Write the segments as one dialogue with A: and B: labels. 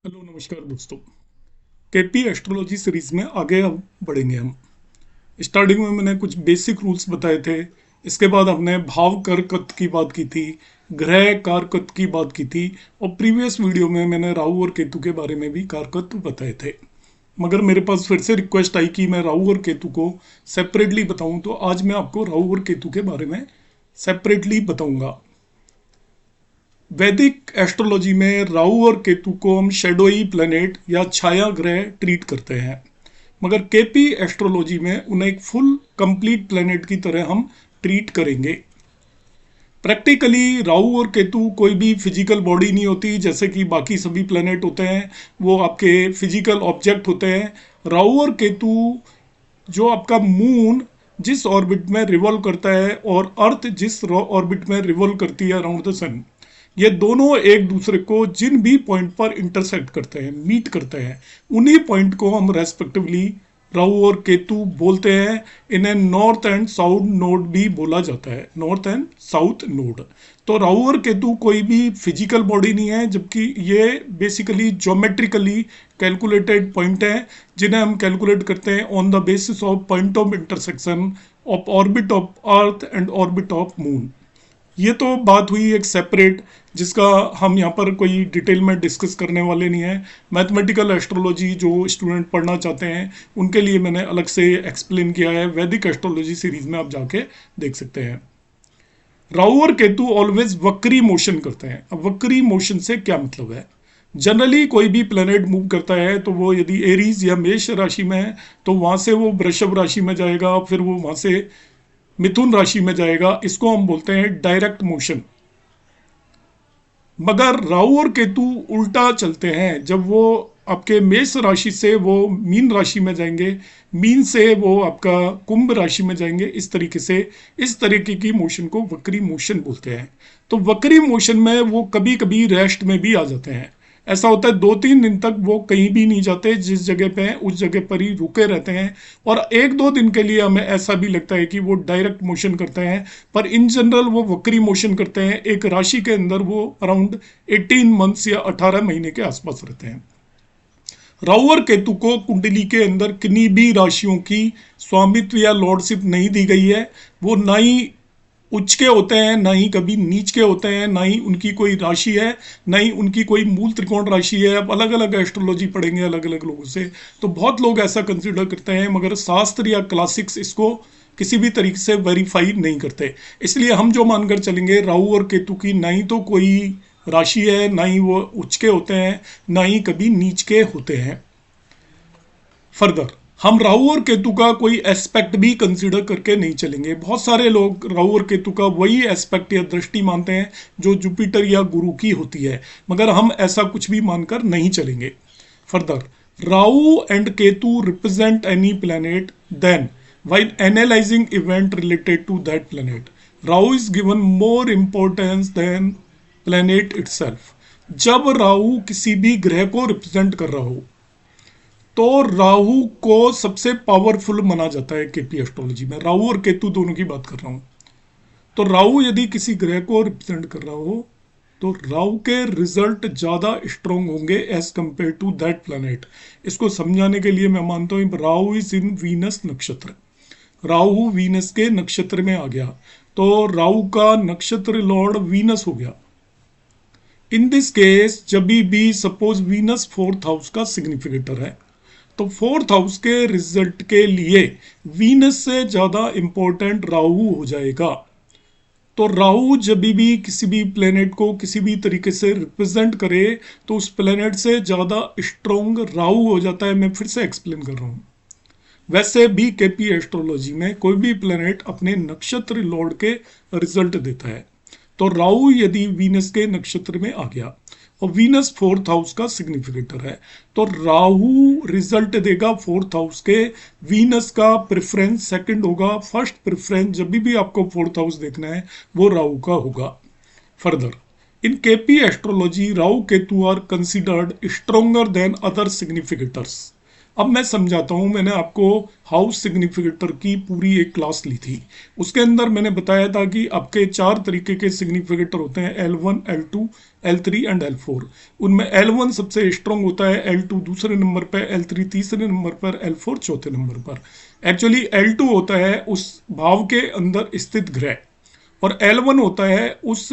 A: Hello नमस्कार दोस्तों। KP astrology series में आगे अब बढ़ेंगे हम। स्टार्टिंग में मैंने कुछ बेसिक रूल्स बताए थे। इसके बाद हमने भाव कारकत्व की बात की थी, ग्रह कारकत्व की बात की थी, और प्रीवियस वीडियो में मैंने राहु और केतु के बारे में भी कारकत्व बताए थे। मगर मेरे पास फिर से रिक्वेस्ट आई कि मैं राहु और केतु को सेपरेटली बताऊं, तो आज मैं आपको राहु और केतु के बारे में सेपरेटली बताऊंगा। वैदिक एस्ट्रोलॉजी में राहु और केतु को हम शेडोई प्लैनेट या छाया ग्रह ट्रीट करते हैं, मगर केपी एस्ट्रोलॉजी में उन्हें एक फुल कंप्लीट प्लैनेट की तरह हम ट्रीट करेंगे। प्रैक्टिकली राहु और केतु कोई भी फिजिकल बॉडी नहीं होती, जैसे कि बाकी सभी प्लैनेट होते हैं वो आपके फिजिकल ऑब्जेक्ट होते हैं। राहु और केतु जो आपका मून जिस ऑर्बिट में रिवॉल्व करता है और अर्थ जिस ऑर्बिट में रिवॉल्व करती है अराउंड द सन, ये दोनों एक दूसरे को जिन भी पॉइंट पर इंटरसेक्ट करते हैं, मीट करते हैं, उन्हीं पॉइंट को हम रेस्पेक्टिवली राहु और केतु बोलते हैं। इन्हें नॉर्थ एंड साउथ नोड भी बोला जाता है, नॉर्थ एंड साउथ नोड। तो राहु और केतु कोई भी फिजिकल बॉडी नहीं है, जबकि ये बेसिकली ज्योमेट्रिकली कैलकुलेटेड पॉइंट हैं, जिन्हें हम कैलकुलेट करते हैं on the basis of point of intersection of orbit of earth and orbit of moon. ये तो बात हुई एक सेपरेट, जिसका हम यहाँ पर कोई डिटेल में डिस्कस करने वाले नहीं है। मैथमेटिकल एस्ट्रोलॉजी जो स्टूडेंट पढ़ना चाहते हैं उनके लिए मैंने अलग से एक्सप्लेन किया है, वैदिक एस्ट्रोलॉजी सीरीज में आप जाके देख सकते हैं। राहु और केतु ऑलवेज वक्री मोशन करते हैं। अब वक्री मोशन से क्या मतलब है? जनरली कोई भी प्लेनेट मूव करता है तो वो यदि एरीज या मेष राशि में है तो वहां से वो वृषभ राशि में जाएगा, फिर वो वहां से मिथुन राशि में जाएगा। इसको हम बोलते हैं डायरेक्ट मोशन। मगर राहु और केतु उल्टा चलते हैं। जब वो आपके मेष राशि से वो मीन राशि में जाएंगे, मीन से वो आपका कुंभ राशि में जाएंगे, इस तरीके से, इस तरीके की मोशन को वक्री मोशन बोलते हैं। तो वक्री मोशन में वो कभी कभी रेस्ट में भी आ जाते हैं। ऐसा होता है 2-3 दिन तक वो कहीं भी नहीं जाते, जिस जगह पे हैं उस जगह पर ही रुके रहते हैं। और 1-2 दिन के लिए हमें ऐसा भी लगता है कि वो डायरेक्ट मोशन करते हैं, पर इन जनरल वो वक्री मोशन करते हैं। एक राशि के अंदर वो अराउंड 18 मंथ्स या 18 महीने के आसपास रहते हैं। राहु और केतु को कुंडली के अंदर किन्हीं भी राशियों की स्वामित्व या लॉर्डशिप नहीं दी गई है। वो ना ही उच्च के होते हैं, ना ही कभी नीच के होते हैं, ना ही उनकी कोई राशि है, ना ही उनकी कोई मूल त्रिकोण राशि है। अब अलग अलग एस्ट्रोलॉजी पढ़ेंगे अलग अलग लोगों से, तो बहुत लोग ऐसा कंसिडर करते हैं, मगर शास्त्र या क्लासिक्स इसको किसी भी तरीके से वेरीफाई नहीं करते। इसलिए हम जो मानकर चलेंगे, राहु और केतु की ना ही तो कोई राशि है, ना ही वो उच्च के होते हैं, ना ही कभी नीच के होते हैं। फर्दर हम राहु और केतु का कोई एस्पेक्ट भी कंसीडर करके नहीं चलेंगे। बहुत सारे लोग राहु और केतु का वही एस्पेक्ट या दृष्टि मानते हैं जो जुपिटर या गुरु की होती है, मगर हम ऐसा कुछ भी मानकर नहीं चलेंगे। Further, Rahu and Ketu represent any planet, then while analyzing event related to that planet, Rahu is given more importance than planet itself। जब राहु किसी भी ग्रह को रिप्रेजेंट कर रहा हो तो राहु को सबसे पावरफुल माना जाता है। केपी एस्ट्रोलॉजी में राहु और केतु दोनों की बात कर रहा हूं। तो राहु यदि किसी ग्रह को रिप्रेजेंट कर रहा हो तो राहु के रिजल्ट ज्यादा स्ट्रोंग होंगे as compare to that planet. इसको समझाने के लिए मैं मानता हूं राहु इज इन वीनस नक्षत्र। राहु वीनस के नक्षत्र में आ गया तो राहु का नक्षत्र लॉर्ड वीनस हो गया। इन दिस केस जब भी सपोज वीनस फोर्थ हाउस का सिग्निफिकेटर है, तो फोर्थ हाउस के रिजल्ट के लिए वीनस से ज्यादा इंपॉर्टेंट राहु हो जाएगा। तो राहु जब भी किसी भी प्लेनेट को किसी भी तरीके से रिप्रेजेंट करे तो उस प्लेनेट से ज्यादा स्ट्रोंग राहु हो जाता है। मैं फिर से एक्सप्लेन कर रहा हूं। वैसे भी केपी एस्ट्रोलॉजी में कोई भी प्लेनेट अपने नक्षत्र लॉर्ड के रिजल्ट देता है। तो राहु यदि वीनस के नक्षत्र में आ गया और वीनस फोर्थ हाउस का सिग्निफिकेटर है, तो राहु रिजल्ट देगा फोर्थ हाउस के। वीनस का प्रेफरेंस सेकंड होगा, फर्स्ट प्रेफरेंस जब भी आपको फोर्थ हाउस देखना है वो राहु का होगा। Further, in KP astrology Rahu Ketu are considered stronger than other significators. अब मैं समझाता हूं। मैंने आपको हाउस सिग्निफिकेटर की पूरी एक क्लास ली थी, उसके अंदर मैंने बताया था कि आपके 4 तरीके के सिग्निफिकेटर होते हैं, L1, L2, L3 and L4। उनमें L1 सबसे स्ट्रांग होता है, L2 दूसरे नंबर पर, L3 तीसरे नंबर पर, L4 चौथे नंबर पर। एक्चुअली L2 होता है उस भाव के अंदर स्थित ग्रह, और L1 होता है उस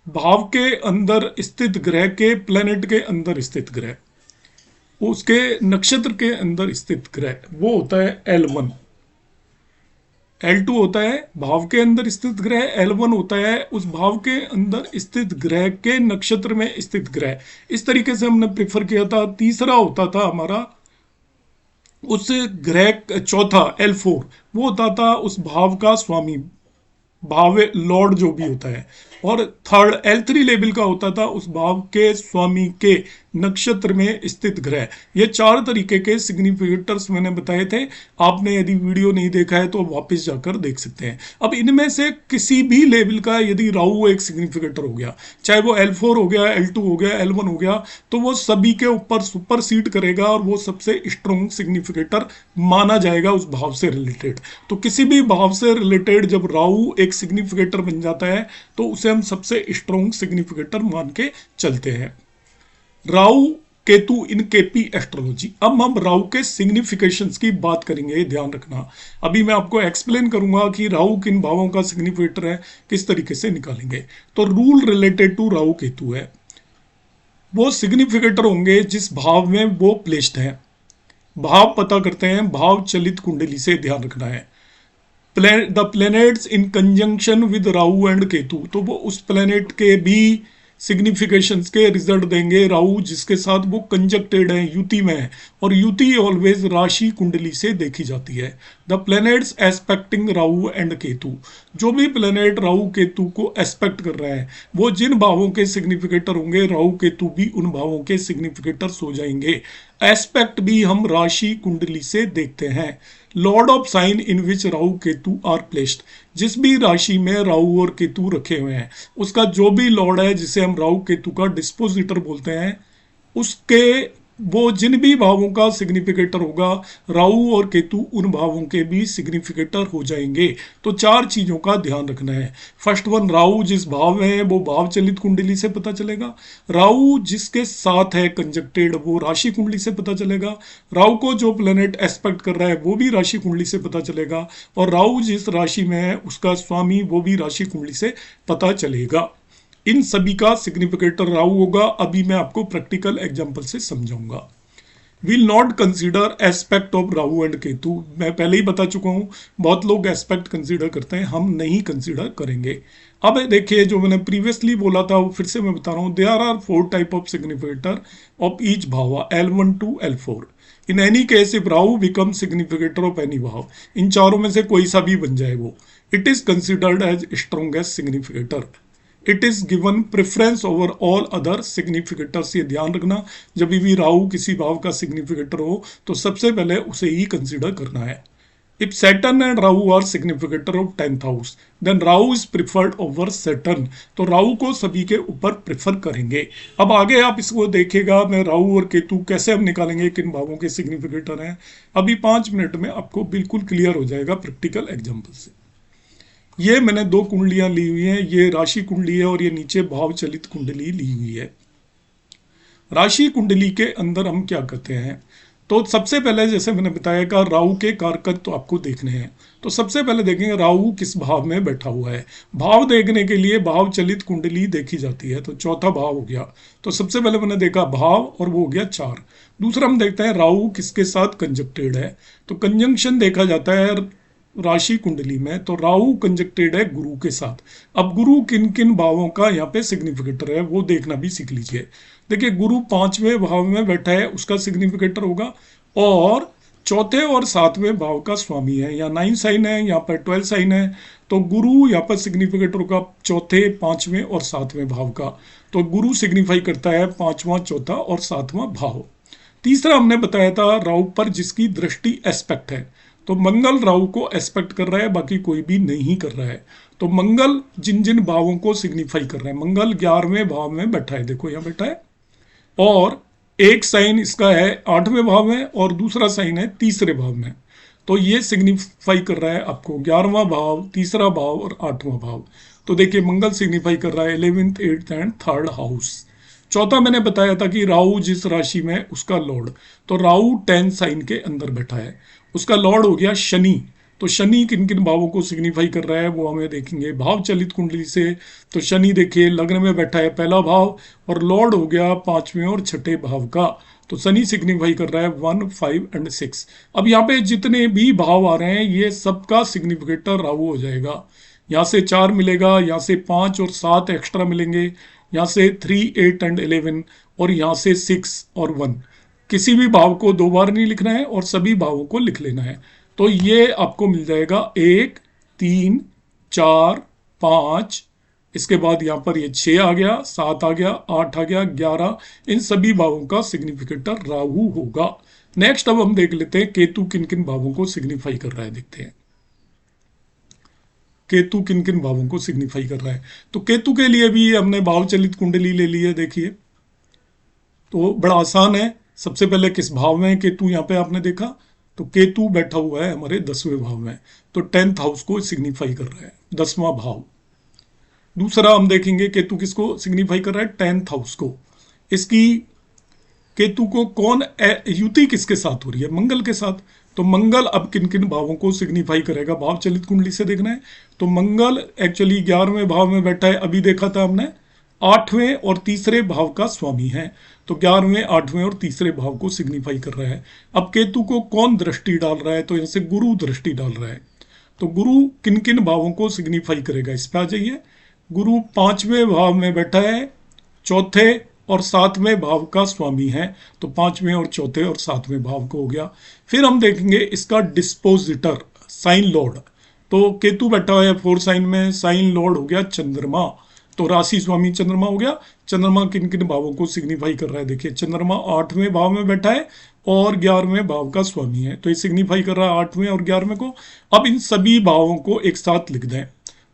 A: भाव के अंदर स्थित ग्रह के, प्लेनेट के अंदर स्थित ग्रह, उसके नक्षत्र के अंदर स्थित ग्रह, वो होता है L1। L2 होता है भाव के अंदर स्थित ग्रह, L1 होता है उस भाव के अंदर स्थित ग्रह के नक्षत्र में स्थित ग्रह। इस तरीके से हमने प्रेफर किया था। तीसरा होता था हमारा उस ग्रह, चौथा L4 वो होता था उस भाव का स्वामी, भाव लॉर्ड जो भी होता है। और थर्ड L3 लेवल का होता था उस भाव के स्वामी के नक्षत्र में स्थित ग्रह। ये 4 तरीके के सिग्निफिकेटर्स मैंने बताए थे। आपने यदि वीडियो नहीं देखा है तो वापस जाकर देख सकते हैं। अब इनमें से किसी भी लेवल का यदि राहु एक सिग्निफिकेटर हो गया, चाहे वो L4 हो गया, L2 हो गया, L1 हो गया, तो वो सभी के ऊपर सुपरसीड करेगा और वो सबसे स्ट्रॉन्ग सिग्निफिकेटर माना जाएगा उस भाव से रिलेटेड। तो किसी भी भाव से रिलेटेड जब राहु एक सिग्निफिकेटर बन जाता है तो उसे हम सबसे स्ट्रॉन्ग सिग्निफिकेटर मान के चलते हैं। राहु केतु इन केपी एस्ट्रोलॉजी। अब हम राहु के सिग्निफिकेशंस की बात करेंगे, ध्यान रखना। अभी मैं आपको एक्सप्लेन करूंगा कि राहु किन भावों का सिग्निफिकेटर है, किस तरीके से निकालेंगे। तो rule related to Rahu Ketu है, वो सिग्निफिकेटर होंगे जिस भाव में वो प्लेस्ड है। भाव पता करते हैं, भाव चलित कुंडली से, ध्यान रखना है। The planets in conjunction with Rahu and Ketu, तो वो उस प्लैनेट के भी सिग्निफिकेशंस के रिजल्ट देंगे। राहु जिसके साथ वो कंजक्टेड है, युति में है, और युति ऑलवेज राशि कुंडली से देखी जाती है। The planets expecting Rahu and Ketu, जो भी प्लैनेट राहु केतु को एस्पेक्ट कर रहा है वो जिन भावों के सिग्निफिकेटर होंगे, राहु केतु भी उन भावों के सिग्निफिकेटर्स हो जाएंगे। एस्पेक्ट भी हम राशि कुंडली से देखते हैं। Lord of sign in which Rahu Ketu are placed, जिस भी राशि में राहु और केतु रखे हुए हैं उसका जो भी लॉर्ड है, जिसे हम राहु केतु का डिस्पोजिटर बोलते हैं, उसके वो जिन भी भावों का सिग्निफिकेटर होगा, राहु और केतु उन भावों के भी सिग्निफिकेटर हो जाएंगे। तो 4 चीजों का ध्यान रखना है। फर्स्ट वन, राहु जिस भाव में है वो भाव चलित कुंडली से पता चलेगा। राहु जिसके साथ है कंजक्टेड वो राशि कुंडली से पता चलेगा। राहु को जो प्लेनेट एस्पेक्ट कर रहा है वो भी राशि कुंडली से पता चलेगा। और राहु जिस राशि में है उसका स्वामी वो भी राशि कुंडली से पता चलेगा। इन सभी का सिग्निफिकेटर राहु होगा। अभी मैं आपको प्रैक्टिकल एग्जांपल से समझाऊंगा। Will not consider aspect of Rahu and Ketu, मैं पहले ही बता चुका हूं, बहुत लोग एस्पेक्ट कंसीडर करते हैं, हम नहीं कंसीडर करेंगे। अब देखिए जो मैंने प्रीवियसली बोला था वो फिर से मैं बता रहा हूं। There are 4 type of significator of each bhav, L1 to L4। In any case if Rahu become significator of any bhav, इन चारों में से कोई सा भी बन जाए वो, it is considered as strongest significator. It is given preference over all other significators. ये ध्यान रखना, जब भी राहु किसी भाव का सिग्निफिकेटर हो तो सबसे पहले उसे ही कंसिडर करना है। If Saturn and Rahu are significator of 10th house, then Rahu is preferred over Saturn, तो राहु को सभी के ऊपर प्रेफर करेंगे। अब आगे आप इसको देखिएगा, मैं राहु और केतु कैसे हम निकालेंगे, किन भावों के सिग्निफिकेटर हैं, अभी 5 मिनट में आपको बिल्कुल क्लियर हो जाएगा प्रैक्टिकल एग्जाम्पल से। ये मैंने 2 कुंडलियां ली हुई हैं, ये राशि कुंडली है और ये नीचे भाव चलित कुंडली ली हुई है। राशि कुंडली के अंदर हम क्या करते हैं, तो सबसे पहले जैसे मैंने बताया कि राहु के कारक तो आपको देखने हैं। तो सबसे पहले देखेंगे राहु किस भाव में बैठा हुआ है। भाव देखने के लिए भाव चलित कुंडली देखी जाती है। तो चौथा भाव हो गया, तो सबसे पहले मैंने देखा भाव और वो हो गया 4। दूसरा हम देखते हैं राहु किसके साथ कंजक्टेड है, तो कंजंक्शन देखा जाता है राशि कुंडली में। तो राहु कंजक्टेड है गुरु के साथ। अब गुरु किन किन भावों का यहाँ पे सिग्निफिकेटर है वो देखना भी सीख लीजिए। देखिए गुरु 5वें भाव में बैठा है, उसका सिग्निफिकेटर होगा, और चौथे और 7वें भाव का स्वामी है। यहाँ 9 साइन है, यहाँ पर 12 साइन है, तो गुरु यहाँ पर सिग्निफिकेटर होगा चौथे, 5वें और 7वें भाव का। तो गुरु सिग्निफाई करता है 5वां, चौथा और 7वां भाव। तीसरा हमने बताया था राहु पर जिसकी दृष्टि एस्पेक्ट है, तो मंगल राहु को एस्पेक्ट कर रहा है, बाकी कोई भी नहीं कर रहा है। तो मंगल जिन जिन भावों को सिग्निफाई कर रहा है, मंगल 11वें भाव में बैठा है, देखो यहाँ बैठा है, और एक साइन इसका है 8वें भाव में और दूसरा साइन है तीसरे भाव में। तो ये सिग्निफाई कर रहा है आपको 11वां भाव, तीसरा भाव और 8वां भाव। तो देखिए मंगल सिग्निफाई कर रहा है 11th, 8th and 3rd house. चौथा मैंने बताया था कि राहु जिस राशि में उसका लॉर्ड, तो राहु 10 साइन के अंदर बैठा है, उसका लॉर्ड हो गया शनि। तो शनि किन किन भावों को सिग्निफाई कर रहा है वो हमें देखेंगे भाव चलित कुंडली से। तो शनि देखिए लग्न में बैठा है पहला भाव और लॉर्ड हो गया 5वें और 6ठे भाव का। तो शनि सिग्निफाई कर रहा है 1, 5 एंड 6। अब यहाँ पे जितने भी भाव आ रहे हैं ये सबका सिग्निफिकेटर राहु हो जाएगा। यहाँ से 4 मिलेगा, यहाँ से 5 और 7 एक्स्ट्रा मिलेंगे, यहाँ से 3, 8 एंड 11 और यहाँ से 6 और 1। किसी भी भाव को 2 बार नहीं लिखना है और सभी भावों को लिख लेना है। तो ये आपको मिल जाएगा 1, 3, 4, 5, इसके बाद यहाँ पर ये 6 आ गया, 7 आ गया, 8 आ गया, 11। इन सभी भावों का सिग्निफिकेटर राहु होगा। नेक्स्ट अब हम देख लेते हैं केतु किन किन भावों को सिग्निफाई कर रहा है, देखते हैं केतु किन किन भावों को सिग्निफाई कर रहा है। तो केतु के लिए भी हमने भाव चलित कुंडली ले ली है, देखिए तो बड़ा आसान है। सबसे पहले किस भाव में है केतु, यहाँ पे आपने देखा तो केतु बैठा हुआ है हमारे 10वें भाव में, तो 10th हाउस को सिग्निफाई कर रहा है, 10वां भाव। दूसरा हम देखेंगे केतु किसको सिग्निफाई कर रहा है, 10th हाउस को। इसकी केतु को कौन युति किसके साथ हो रही है, मंगल के साथ। तो मंगल अब किन किन भावों को सिग्निफाई करेगा, भाव चलित कुंडली से देखना है। तो मंगल एक्चुअली 11वें भाव में बैठा है, अभी देखा था हमने, 8वें और तीसरे भाव का स्वामी है। तो 11वें, 8वें और तीसरे भाव को सिग्निफाई कर रहा है। अब केतु को कौन दृष्टि डाल रहा है, तो यहाँ से गुरु दृष्टि डाल रहा है। तो गुरु किन किन भावों को सिग्निफाई करेगा, इस पे आ जाइए। गुरु 5वें भाव में बैठा है, चौथे और 7वें भाव का स्वामी है। तो 5वें और चौथे और 7वें भाव को हो गया। फिर हम देखेंगे इसका डिस्पोजिटर साइन लॉर्ड। तो केतु बैठा हुआ है 4 साइन में, साइन लॉर्ड हो गया चंद्रमा। तो राशि स्वामी चंद्रमा हो गया। चंद्रमा किन किन भावों को सिग्निफाई कर रहा है, देखिए चंद्रमा 8वें भाव में बैठा है और 11वें भाव का स्वामी है। तो ये सिग्निफाई कर रहा है 8वें और 11वें को। अब इन सभी भावों को एक साथ लिख दें।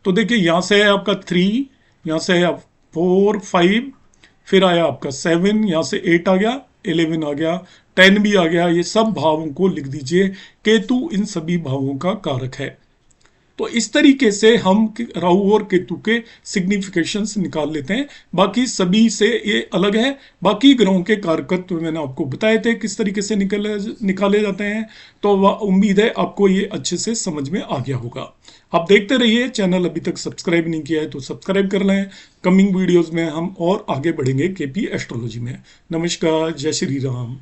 A: तो देखिए यहाँ से है आपका 3, यहाँ से है 4, 5, फिर आया आपका 7, यहाँ से 8 आ गया, 11 आ गया, 10 भी आ गया। ये सब भावों को लिख दीजिए। केतु इन सभी भावों का कारक है। तो इस तरीके से हम राहु और केतु के सिग्निफिकेशंस निकाल लेते हैं। बाकी सभी से ये अलग है। बाकी ग्रहों के कारकत्व मैंने आपको बताए थे किस तरीके से निकाले जाते हैं। तो उम्मीद है आपको ये अच्छे से समझ में आ गया होगा। आप देखते रहिए, चैनल अभी तक सब्सक्राइब नहीं किया है तो सब्सक्राइब कर लें। कमिंग वीडियोस में हम और आगे बढ़ेंगे केपी एस्ट्रोलॉजी में। नमस्कार, जय श्री राम।